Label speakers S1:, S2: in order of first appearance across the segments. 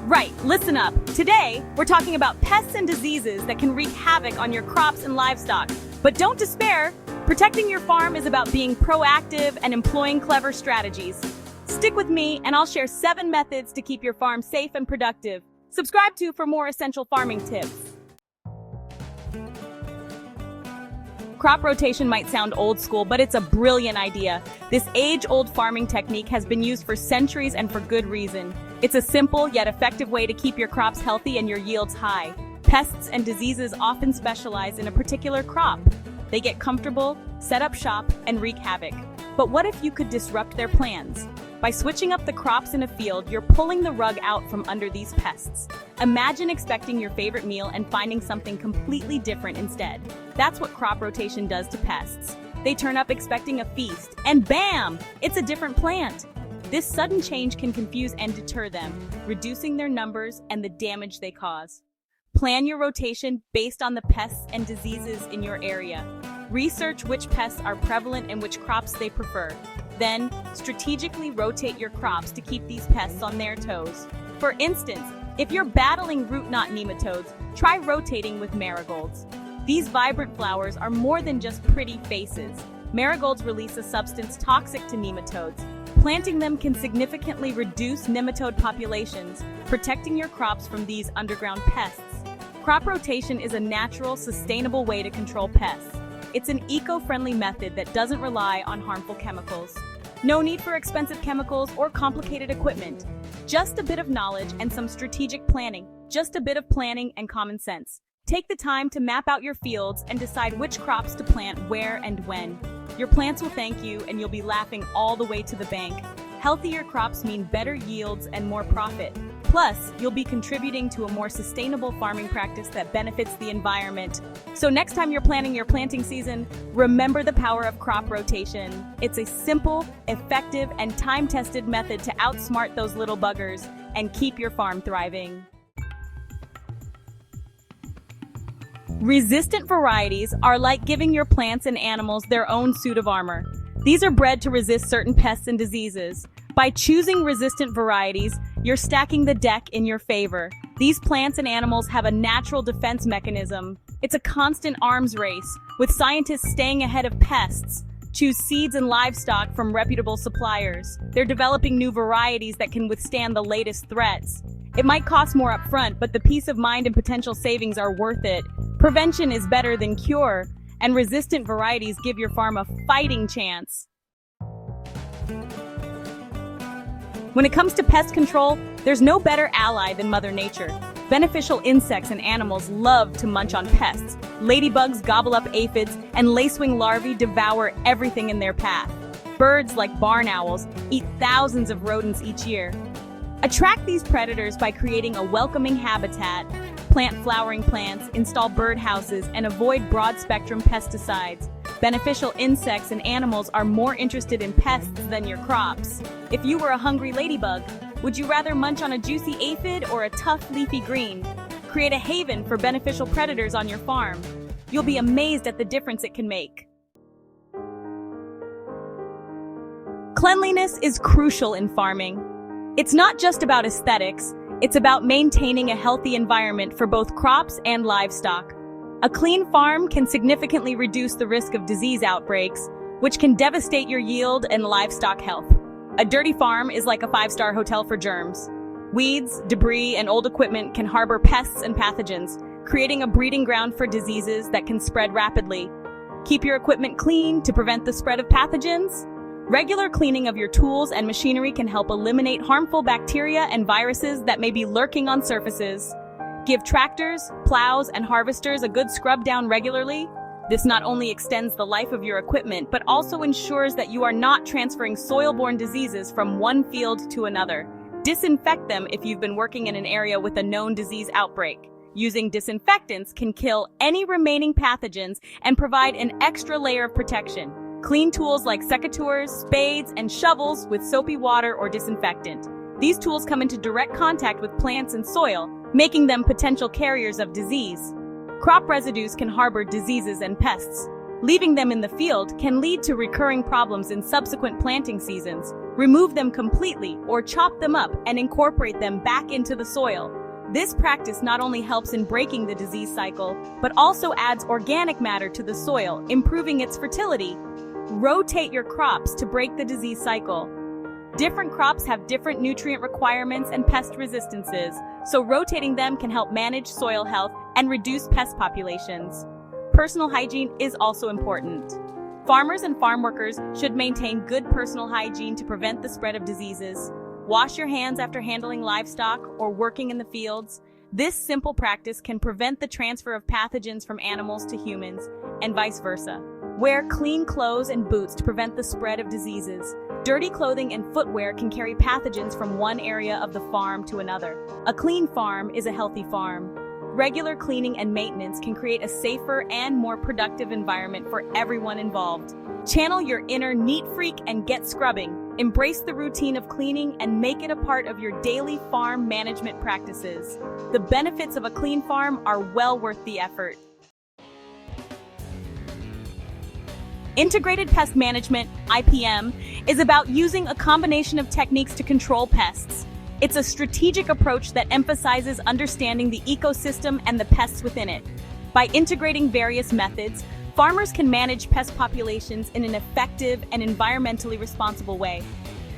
S1: Right, listen up. Today, we're talking about pests and diseases that can wreak havoc on your crops and livestock. But don't despair. Protecting your farm is about being proactive and employing clever strategies. Stick with me and I'll share 7 methods to keep your farm safe and productive. Subscribe for more essential farming tips. Crop rotation might sound old school, but it's a brilliant idea. This age-old farming technique has been used for centuries and for good reason. It's a simple yet effective way to keep your crops healthy and your yields high. Pests and diseases often specialize in a particular crop. They get comfortable, set up shop, and wreak havoc. But what if you could disrupt their plans? By switching up the crops in a field, you're pulling the rug out from under these pests. Imagine expecting your favorite meal and finding something completely different instead. That's what crop rotation does to pests. They turn up expecting a feast, and bam! It's a different plant. This sudden change can confuse and deter them, reducing their numbers and the damage they cause. Plan your rotation based on the pests and diseases in your area. Research which pests are prevalent and which crops they prefer. Then, strategically rotate your crops to keep these pests on their toes. For instance, if you're battling root knot nematodes, try rotating with marigolds. These vibrant flowers are more than just pretty faces. Marigolds release a substance toxic to nematodes. Planting them can significantly reduce nematode populations, protecting your crops from these underground pests. Crop rotation is a natural, sustainable way to control pests. It's an eco-friendly method that doesn't rely on harmful chemicals. No need for expensive chemicals or complicated equipment. Just a bit of knowledge and some strategic planning. Just a bit of planning and common sense. Take the time to map out your fields and decide which crops to plant where and when. Your plants will thank you and you'll be laughing all the way to the bank. Healthier crops mean better yields and more profit. Plus, you'll be contributing to a more sustainable farming practice that benefits the environment. So next time you're planning your planting season, remember the power of crop rotation. It's a simple, effective, and time-tested method to outsmart those little buggers and keep your farm thriving. Resistant varieties are like giving your plants and animals their own suit of armor. These are bred to resist certain pests and diseases. By choosing resistant varieties, you're stacking the deck in your favor. These plants and animals have a natural defense mechanism. It's a constant arms race, with scientists staying ahead of pests. Choose seeds and livestock from reputable suppliers. They're developing new varieties that can withstand the latest threats. It might cost more upfront, but the peace of mind and potential savings are worth it. Prevention is better than cure, and resistant varieties give your farm a fighting chance. When it comes to pest control, there's no better ally than Mother Nature. Beneficial insects and animals love to munch on pests. Ladybugs gobble up aphids, and lacewing larvae devour everything in their path. Birds, like barn owls, eat thousands of rodents each year. Attract these predators by creating a welcoming habitat. Plant flowering plants, install birdhouses, and avoid broad-spectrum pesticides. Beneficial insects and animals are more interested in pests than your crops. If you were a hungry ladybug, would you rather munch on a juicy aphid or a tough leafy green? Create a haven for beneficial predators on your farm. You'll be amazed at the difference it can make. Cleanliness is crucial in farming. It's not just about aesthetics, it's about maintaining a healthy environment for both crops and livestock. A clean farm can significantly reduce the risk of disease outbreaks, which can devastate your yield and livestock health. A dirty farm is like a 5-star hotel for germs. Weeds, debris, and old equipment can harbor pests and pathogens, creating a breeding ground for diseases that can spread rapidly. Keep your equipment clean to prevent the spread of pathogens. Regular cleaning of your tools and machinery can help eliminate harmful bacteria and viruses that may be lurking on surfaces. Give tractors, plows, and harvesters a good scrub down regularly. This not only extends the life of your equipment, but also ensures that you are not transferring soil-borne diseases from one field to another. Disinfect them if you've been working in an area with a known disease outbreak. Using disinfectants can kill any remaining pathogens and provide an extra layer of protection. Clean tools like secateurs, spades, and shovels with soapy water or disinfectant. These tools come into direct contact with plants and soil, making them potential carriers of disease. Crop residues can harbor diseases and pests. Leaving them in the field can lead to recurring problems in subsequent planting seasons. Remove them completely or chop them up and incorporate them back into the soil. This practice not only helps in breaking the disease cycle, but also adds organic matter to the soil, improving its fertility. Rotate your crops to break the disease cycle. Different crops have different nutrient requirements and pest resistances, so rotating them can help manage soil health and reduce pest populations. Personal hygiene is also important. Farmers and farm workers should maintain good personal hygiene to prevent the spread of diseases. Wash your hands after handling livestock or working in the fields. This simple practice can prevent the transfer of pathogens from animals to humans, and vice versa. Wear clean clothes and boots to prevent the spread of diseases. Dirty clothing and footwear can carry pathogens from one area of the farm to another. A clean farm is a healthy farm. Regular cleaning and maintenance can create a safer and more productive environment for everyone involved. Channel your inner neat freak and get scrubbing. Embrace the routine of cleaning and make it a part of your daily farm management practices. The benefits of a clean farm are well worth the effort. Integrated Pest Management, IPM, is about using a combination of techniques to control pests. It's a strategic approach that emphasizes understanding the ecosystem and the pests within it. By integrating various methods, farmers can manage pest populations in an effective and environmentally responsible way.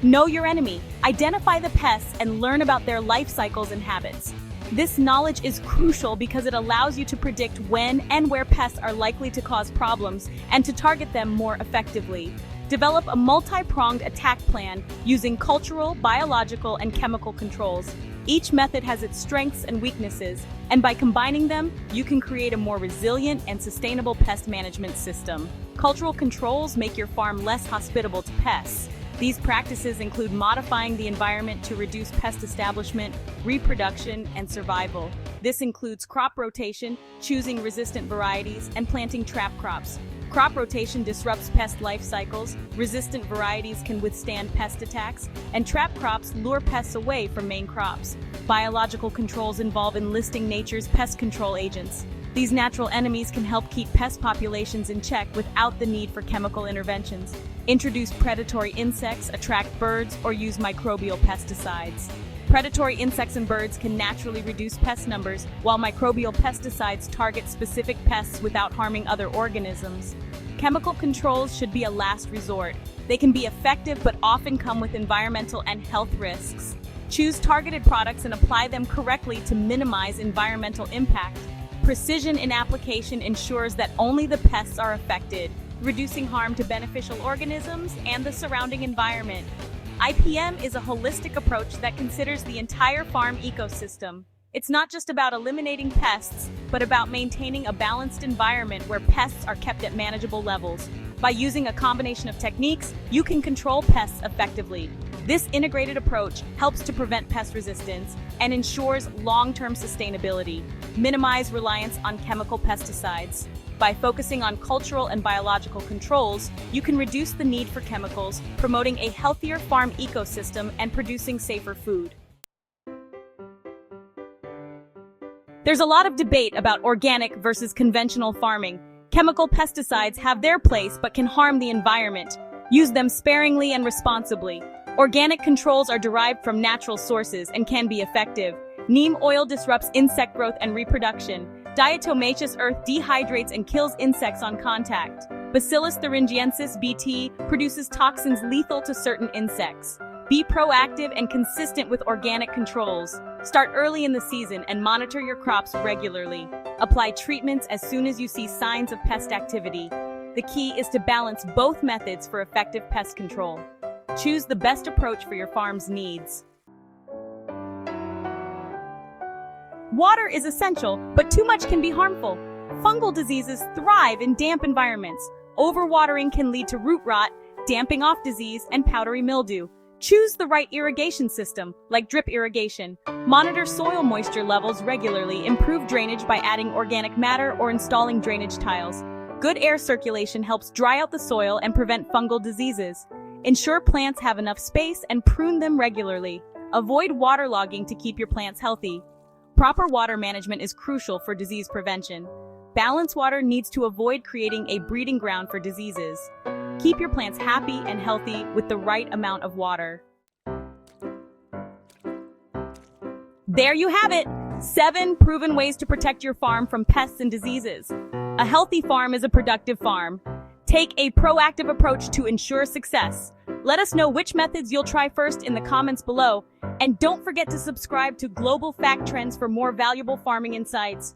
S1: Know your enemy, identify the pests, and learn about their life cycles and habits. This knowledge is crucial because it allows you to predict when and where pests are likely to cause problems and to target them more effectively. Develop a multi-pronged attack plan using cultural, biological, and chemical controls. Each method has its strengths and weaknesses, and by combining them, you can create a more resilient and sustainable pest management system. Cultural controls make your farm less hospitable to pests. These practices include modifying the environment to reduce pest establishment, reproduction, and survival. This includes crop rotation, choosing resistant varieties, and planting trap crops. Crop rotation disrupts pest life cycles, resistant varieties can withstand pest attacks, and trap crops lure pests away from main crops. Biological controls involve enlisting nature's pest control agents. These natural enemies can help keep pest populations in check without the need for chemical interventions. Introduce predatory insects, attract birds, or use microbial pesticides. Predatory insects and birds can naturally reduce pest numbers, while microbial pesticides target specific pests without harming other organisms. Chemical controls should be a last resort. They can be effective but often come with environmental and health risks. Choose targeted products and apply them correctly to minimize environmental impact. Precision in application ensures that only the pests are affected, reducing harm to beneficial organisms and the surrounding environment. IPM is a holistic approach that considers the entire farm ecosystem. It's not just about eliminating pests, but about maintaining a balanced environment where pests are kept at manageable levels. By using a combination of techniques, you can control pests effectively. This integrated approach helps to prevent pest resistance and ensures long-term sustainability. Minimize reliance on chemical pesticides. By focusing on cultural and biological controls, you can reduce the need for chemicals, promoting a healthier farm ecosystem and producing safer food. There's a lot of debate about organic versus conventional farming. Chemical pesticides have their place but can harm the environment. Use them sparingly and responsibly. Organic controls are derived from natural sources and can be effective. Neem oil disrupts insect growth and reproduction. Diatomaceous earth dehydrates and kills insects on contact. Bacillus thuringiensis (BT) produces toxins lethal to certain insects. Be proactive and consistent with organic controls. Start early in the season and monitor your crops regularly. Apply treatments as soon as you see signs of pest activity. The key is to balance both methods for effective pest control. Choose the best approach for your farm's needs. Water is essential, but too much can be harmful. Fungal diseases thrive in damp environments. Overwatering can lead to root rot, damping off disease, and powdery mildew. Choose the right irrigation system, like drip irrigation. Monitor soil moisture levels regularly. Improve drainage by adding organic matter or installing drainage tiles. Good air circulation helps dry out the soil and prevent fungal diseases. Ensure plants have enough space and prune them regularly. Avoid waterlogging to keep your plants healthy. Proper water management is crucial for disease prevention. Balanced water needs to avoid creating a breeding ground for diseases. Keep your plants happy and healthy with the right amount of water. There you have it! 7 proven ways to protect your farm from pests and diseases. A healthy farm is a productive farm. Take a proactive approach to ensure success. Let us know which methods you'll try first in the comments below, and don't forget to subscribe to Global Fact Trends for more valuable farming insights.